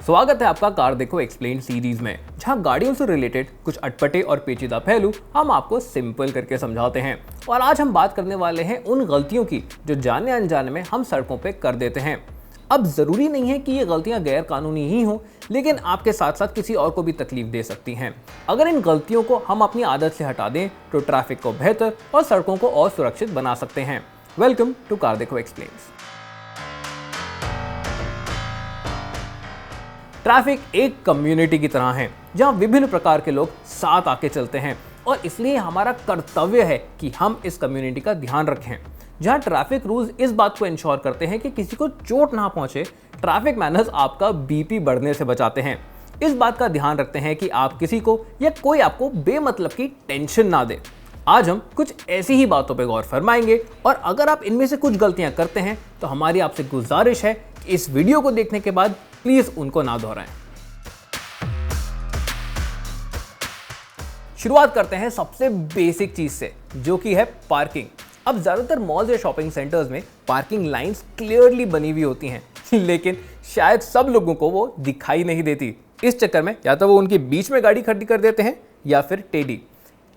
स्वागत है आपका कार देखो एक्सप्लेन सीरीज में, जहां गाड़ियों से रिलेटेड कुछ अटपटे और पेचीदा पहलू हम आपको सिंपल करके समझाते हैं। और आज हम बात करने वाले हैं उन गलतियों की जो जाने अनजाने में हम सड़कों पे कर देते हैं। अब जरूरी नहीं है कि ये गलतियां गैर कानूनी ही हों, लेकिन आपके साथ साथ किसी और को भी तकलीफ दे सकती हैं। अगर इन गलतियों को हम अपनी आदत से हटा दें तो ट्रैफिक को बेहतर और सड़कों को और सुरक्षित बना सकते हैं। वेलकम टू कार देखो एक्सप्लेन्स। ट्रैफिक एक कम्युनिटी की तरह है जहां विभिन्न प्रकार के लोग साथ आके चलते हैं, और इसलिए हमारा कर्तव्य है कि हम इस कम्युनिटी का ध्यान रखें। जहां ट्रैफिक रूल्स इस बात को इंश्योर करते हैं कि किसी को चोट ना पहुंचे, ट्रैफिक मैनर्स आपका बीपी बढ़ने से बचाते हैं। इस बात का ध्यान रखते हैं कि आप किसी को या कोई आपको बेमतलब की टेंशन ना दे। आज हम कुछ ऐसी ही बातों पर गौर फरमाएंगे, और अगर आप इनमें से कुछ गलतियां करते हैं तो हमारी आपसे गुजारिश है कि इस वीडियो को देखने के बाद प्लीज उनको ना दोहराएं। शुरुआत करते हैं सबसे बेसिक चीज से, जो कि है पार्किंग। अब ज्यादातर मॉल्स या शॉपिंग सेंटर्स में पार्किंग लाइंस क्लियरली बनी हुई होती हैं, लेकिन शायद सब लोगों को वो दिखाई नहीं देती। इस चक्कर में या तो वो उनके बीच में गाड़ी खड़ी कर देते हैं या फिर टेढ़ी।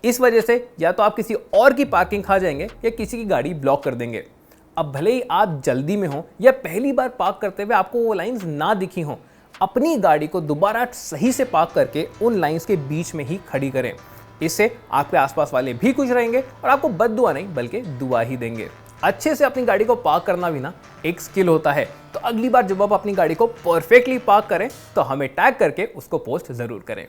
इस वजह से या तो आप किसी और की पार्किंग खा जाएंगे या किसी की गाड़ी ब्लॉक कर देंगे। अब भले ही आप जल्दी में हो या पहली बार पार्क करते हुए आपको वो लाइंस ना दिखी हो, अपनी गाड़ी को दोबारा सही से पार्क करके उन लाइंस के बीच में ही खड़ी करें। इससे आपके आसपास वाले भी खुश रहेंगे और आपको बद्दुआ नहीं बल्कि दुआ ही देंगे। अच्छे से अपनी गाड़ी को पार्क करना भी ना एक स्किल होता है, तो अगली बार जब आप अपनी गाड़ी को परफेक्टली पार्क करें तो हमें टैग करके उसको पोस्ट जरूर करें।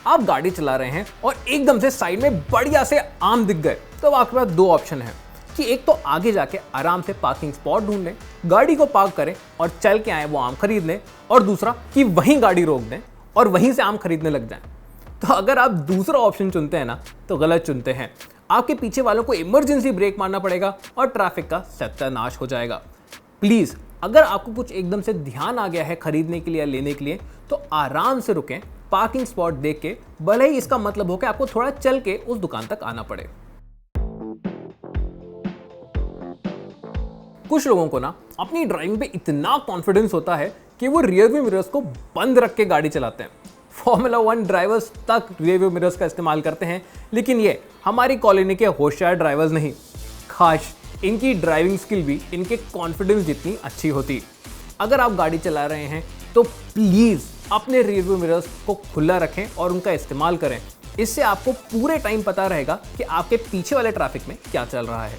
आप गाड़ी चला रहे हैं और एकदम से साइड में बढ़िया से आम दिख गए, तो आपके पास दो ऑप्शन है कि एक तो आगे जाके आराम से पार्किंग स्पॉट ढूंढ लें, गाड़ी को पार्क करें और चल के आए वो आम खरीद लें, और दूसरा कि वहीं गाड़ी रोक दें और वहीं से आम खरीदने लग जाएं। तो अगर आप दूसरा ऑप्शन चुनते हैं ना, तो गलत चुनते हैं। आपके पीछे वालों को इमरजेंसी ब्रेक मारना पड़ेगा और ट्रैफिक का सत्यानाश हो जाएगा। प्लीज, अगर आपको कुछ एकदम से ध्यान आ गया है खरीदने के लिए या लेने के लिए, तो आराम से रुकें, पार्किंग स्पॉट देख के, भले ही इसका मतलब हो कि आपको थोड़ा चल के उस दुकान तक आना पड़े। कुछ लोगों को ना अपनी ड्राइविंग पे इतना कॉन्फिडेंस होता है कि वो रियर व्यू मिरर्स को बंद रख के गाड़ी चलाते हैं। फॉर्मूला 1 ड्राइवर्स तक रियर व्यू मिरर्स का इस्तेमाल करते हैं, लेकिन ये हमारी कॉलोनी के होशियार ड्राइवर्स नहीं। काश इनकी ड्राइविंग स्किल भी इनके कॉन्फिडेंस जितनी अच्छी होती। अगर आप गाड़ी चला रहे हैं तो प्लीज अपने रियर व्यू मिरर्स को खुला रखें और उनका इस्तेमाल करें। इससे आपको पूरे टाइम पता रहेगा कि आपके पीछे वाले ट्रैफिक में क्या चल रहा है।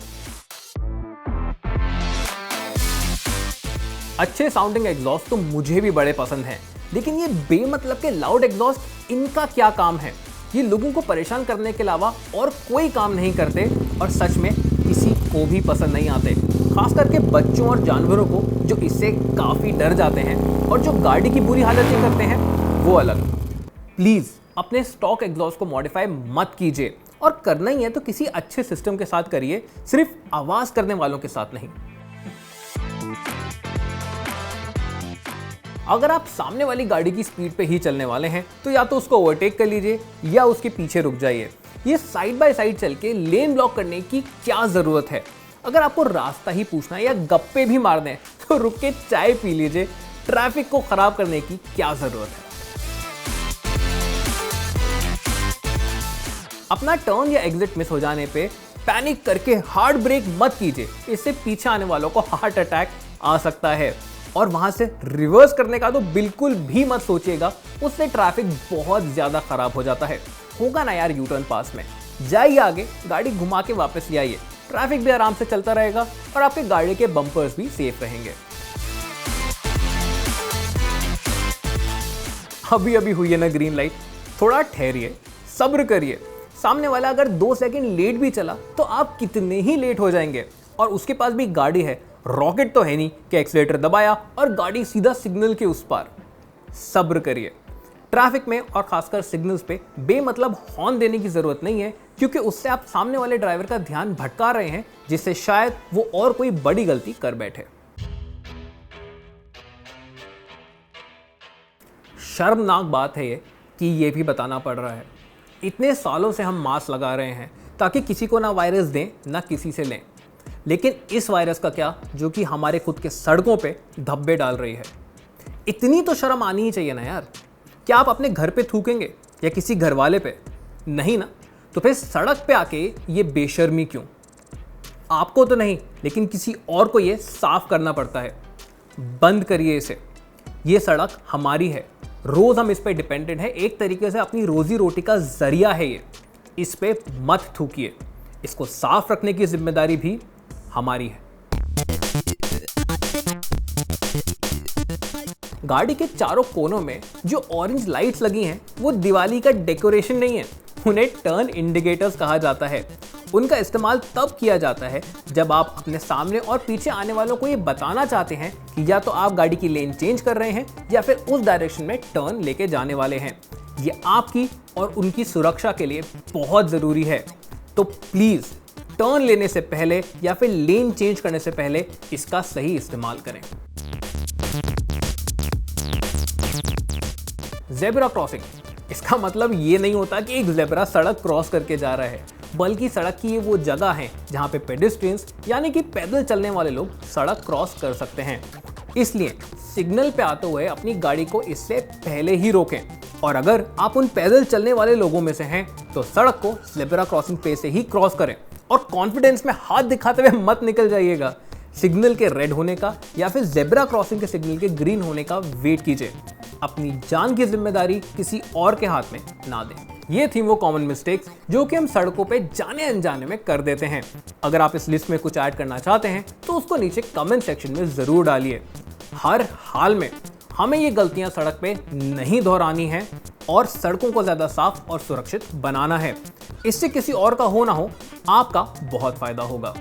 अच्छे साउंडिंग एग्जॉस्ट तो मुझे भी बड़े पसंद हैं, लेकिन ये बेमतलब के लाउड एग्जॉस्ट, इनका क्या काम है? ये लोगों को परेशान करने के अलावा और कोई काम नहीं करते और सच में किसी को भी पसंद नहीं आते। खास करके बच्चों और जानवरों को, जो इससे काफ़ी डर जाते हैं, और जो गाड़ी की बुरी हालतें करते हैं वो अलग। प्लीज़ अपने स्टॉक एग्जॉस्ट को मॉडिफाई मत कीजिए, और करना ही है तो किसी अच्छे सिस्टम के साथ करिए, सिर्फ आवाज़ करने वालों के साथ नहीं। अगर आप सामने वाली गाड़ी की स्पीड पे ही चलने वाले हैं तो या तो उसको ओवरटेक कर लीजिए या उसके पीछे रुक जाइए। ये साइड बाय साइड चल के लेन ब्लॉक करने की क्या ज़रूरत है? अगर आपको रास्ता ही पूछना है या गप्पे भी मारने हैं तो रुक के चाय पी लीजिए। ट्रैफिक को खराब करने की क्या ज़रूरत है? अपना टर्न या एग्जिट मिस हो जाने पे पैनिक करके हार्ड ब्रेक मत कीजिए, इससे पीछे आने वालों को हार्ट अटैक आ सकता है। और वहां से रिवर्स करने का तो बिल्कुल भी मत सोचिएगा, उससे ट्रैफिक बहुत ज्यादा खराब हो जाता है। होगा ना यार, यू टर्न पास में जाइए आगे, गाड़ी घुमा के वापस ले आइए, ट्रैफिक भी आराम से चलता रहेगा और आपके गाड़ी के बम्पर्स भी सेफ रहेंगे। अभी अभी हुई है ना ग्रीन लाइट, थोड़ा ठहरिए, सब्र करिए। सामने वाला अगर 2 सेकंड लेट भी चला तो आप कितने ही लेट हो जाएंगे, और उसके पास भी गाड़ी है, रॉकेट तो है नहीं कि एक्सीलेटर दबाया और गाड़ी सीधा सिग्नल के उस पार। सब्र करिए। ट्रैफिक में और खासकर सिग्नल्स पे बेमतलब हॉर्न देने की जरूरत नहीं है, क्योंकि उससे आप सामने वाले ड्राइवर का ध्यान भटका रहे हैं, जिससे शायद वो और कोई बड़ी गलती कर बैठे। शर्मनाक बात है ये कि ये भी बताना पड़ रहा है। इतने सालों से हम मास्क लगा रहे हैं, ताकि किसी को ना वायरस दें ना किसी से लें। लेकिन इस वायरस का क्या जो कि हमारे खुद के सड़कों पे धब्बे डाल रही है। इतनी तो शर्म आनी ही चाहिए ना यार। क्या आप अपने घर पे थूकेंगे या किसी घर वाले पे? नहीं ना। तो फिर सड़क पे आके ये बेशर्मी क्यों? आपको तो नहीं, लेकिन किसी और को ये साफ करना पड़ता है। बंद करिए इसे। ये सड़क हमारी है, रोज हम इस पे डिपेंडेंट है। एक तरीके से अपनी रोजी रोटी का जरिया है ये। इस पे मत थूकिए। इसको साफ रखने की जिम्मेदारी भी हमारी है। गाड़ी के चारों कोनों में जो ऑरेंज लाइट्स लगी हैं वो दिवाली का डेकोरेशन नहीं है, उन्हें टर्न इंडिकेटर्स कहा जाता है। उनका इस्तेमाल तब किया जाता है जब आप अपने सामने और पीछे आने वालों को ये बताना चाहते हैं कि या तो आप गाड़ी की लेन चेंज कर रहे हैं या फिर उस डायरेक्शन में टर्न लेके जाने वाले हैं। ये आपकी और उनकी सुरक्षा के लिए बहुत ज़रूरी है। तो प्लीज़ टर्न लेने से पहले या फिर लेन चेंज करने से पहले इसका सही इस्तेमाल करें। ज़ेब्रा क्रॉसिंग, इसका मतलब ये नहीं होता कि एक ज़ेब्रा सड़क क्रॉस करके जा रहा है, बल्कि सड़क की ये वो जगह है जहाँ पे पेडेस्ट्रियंस यानी कि पैदल चलने वाले लोग सड़क क्रॉस कर सकते हैं। इसलिए सिग्नल पे आते हुए अपनी गाड़ी को इससे पहले ही रोकें। और अगर आप उन पैदल चलने वाले लोगों में से हैं तो सड़क को ज़ेब्रा क्रॉसिंग पे से ही क्रॉस करें। और कॉन्फिडेंस में हाथ दिखाते हुए मत निकल जाइएगा। सिग्नल के रेड होने का या फिर ज़ेब्रा क्रॉसिंग के सिग्नल के ग्रीन होने का वेट कीजिए। अपनी जान की जिम्मेदारी किसी और के हाथ में ना दें। ये थी वो कॉमन मिस्टेक्स जो कि हम सड़कों पे जाने अनजाने में कर देते हैं। अगर आप इस लिस्ट में कुछ ऐड करना चाहते हैं तो उसको नीचे कमेंट सेक्शन में ज़रूर डालिए। हर हाल में हमें ये गलतियां सड़क पे नहीं दोहरानी है और सड़कों को ज़्यादा साफ और सुरक्षित बनाना है। इससे किसी और का हो ना हो, आपका बहुत फायदा होगा।